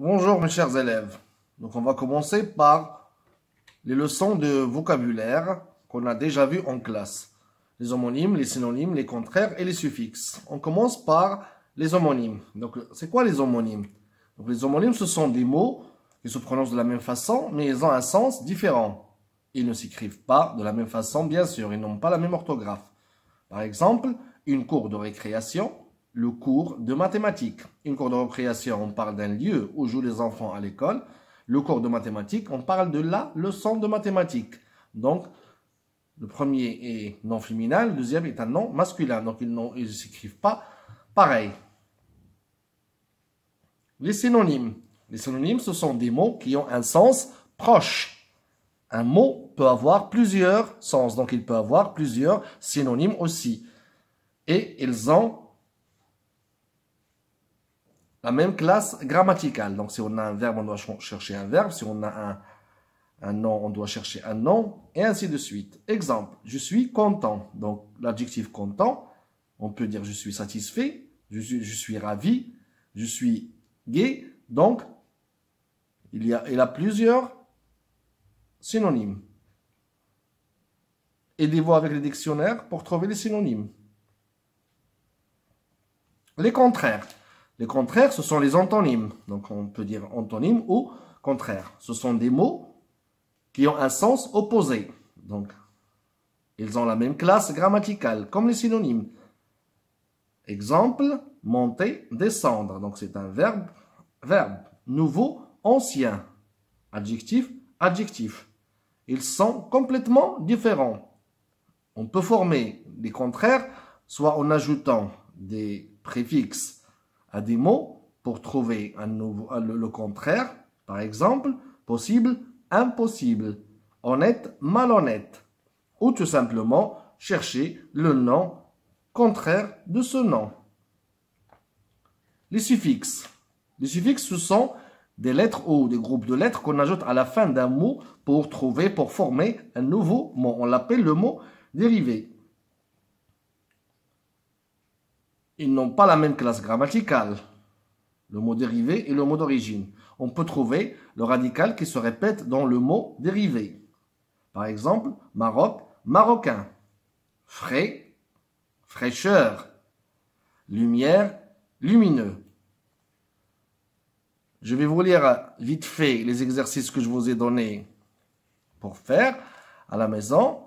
Bonjour mes chers élèves. Donc on va commencer par les leçons de vocabulaire qu'on a déjà vues en classe. Les homonymes, les synonymes, les contraires et les suffixes. On commence par les homonymes. Donc c'est quoi les homonymes? Donc les homonymes, ce sont des mots qui se prononcent de la même façon, mais ils ont un sens différent. Ils ne s'écrivent pas de la même façon, bien sûr, ils n'ont pas la même orthographe. Par exemple, une cour de récréation, le cours de mathématiques. Une cour de récréation, on parle d'un lieu où jouent les enfants à l'école. Le cours de mathématiques, on parle de la leçon de mathématiques. Donc, le premier est non féminin, le deuxième est un nom masculin. Donc, ils ne s'écrivent pas pareil. Les synonymes. Les synonymes, ce sont des mots qui ont un sens proche. Un mot peut avoir plusieurs sens, donc il peut avoir plusieurs synonymes aussi. Et ils ont la même classe grammaticale. Donc, si on a un verbe, on doit chercher un verbe. Si on a un nom, on doit chercher un nom, et ainsi de suite. Exemple, je suis content. Donc, l'adjectif content, on peut dire je suis satisfait, je suis ravi, je suis gai. Donc, il a plusieurs synonymes. Aidez-vous avec les dictionnaires pour trouver les synonymes. Les contraires. Les contraires, ce sont les antonymes. Donc, on peut dire antonyme ou contraire. Ce sont des mots qui ont un sens opposé. Donc, ils ont la même classe grammaticale, comme les synonymes. Exemple, monter, descendre. Donc, c'est un verbe. Nouveau, ancien. Adjectif, adjectif. Ils sont complètement différents. On peut former des contraires, soit en ajoutant des préfixes à des mots pour trouver le contraire. Par exemple, possible, impossible, honnête, malhonnête. Ou tout simplement chercher le nom contraire de ce nom. Les suffixes. Les suffixes, ce sont des lettres ou des groupes de lettres qu'on ajoute à la fin d'un mot pour former un nouveau mot. On l'appelle le mot dérivé. Ils n'ont pas la même classe grammaticale, le mot dérivé et le mot d'origine. On peut trouver le radical qui se répète dans le mot dérivé. Par exemple, Maroc, marocain. Frais, fraîcheur. Lumière, lumineux. Je vais vous lire vite fait les exercices que je vous ai donnés pour faire à la maison.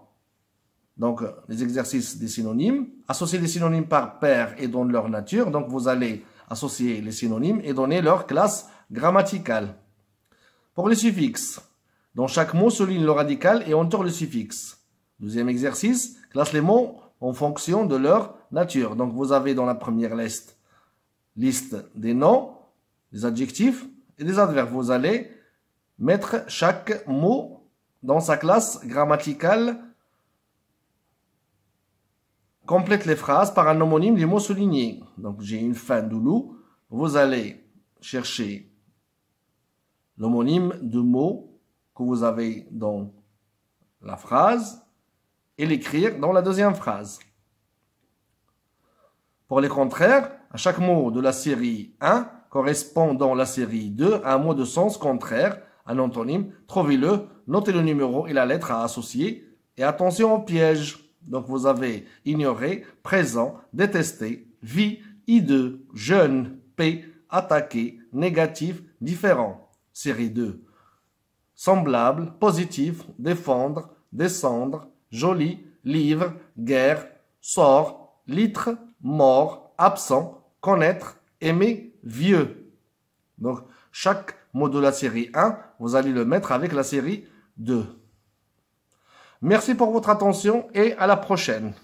Donc, les exercices des synonymes. Associer les synonymes par paire et donner leur nature. Donc, vous allez associer les synonymes et donner leur classe grammaticale. Pour les suffixes, dans chaque mot, souligne le radical et entoure le suffixe. Deuxième exercice, classe les mots en fonction de leur nature. Donc, vous avez dans la première liste des noms, des adjectifs et des adverbes. Vous allez mettre chaque mot dans sa classe grammaticale. Complète les phrases par un homonyme du mot souligné. Donc, j'ai une fin de loup. Vous allez chercher l'homonyme de mot que vous avez dans la phrase et l'écrire dans la deuxième phrase. Pour les contraires, à chaque mot de la série 1 correspond dans la série 2 à un mot de sens contraire, un antonyme. Trouvez-le, notez le numéro et la lettre à associer. Et attention au piège. Donc, vous avez ignoré, présent, détesté, vie, hideux, jeune, paix, attaqué, négatif, différent. Série 2. Semblable, positif, défendre, descendre, joli, livre, guerre, sort, litre, mort, absent, connaître, aimer, vieux. Donc, chaque mot de la série 1, vous allez le mettre avec la série 2. Merci pour votre attention et à la prochaine.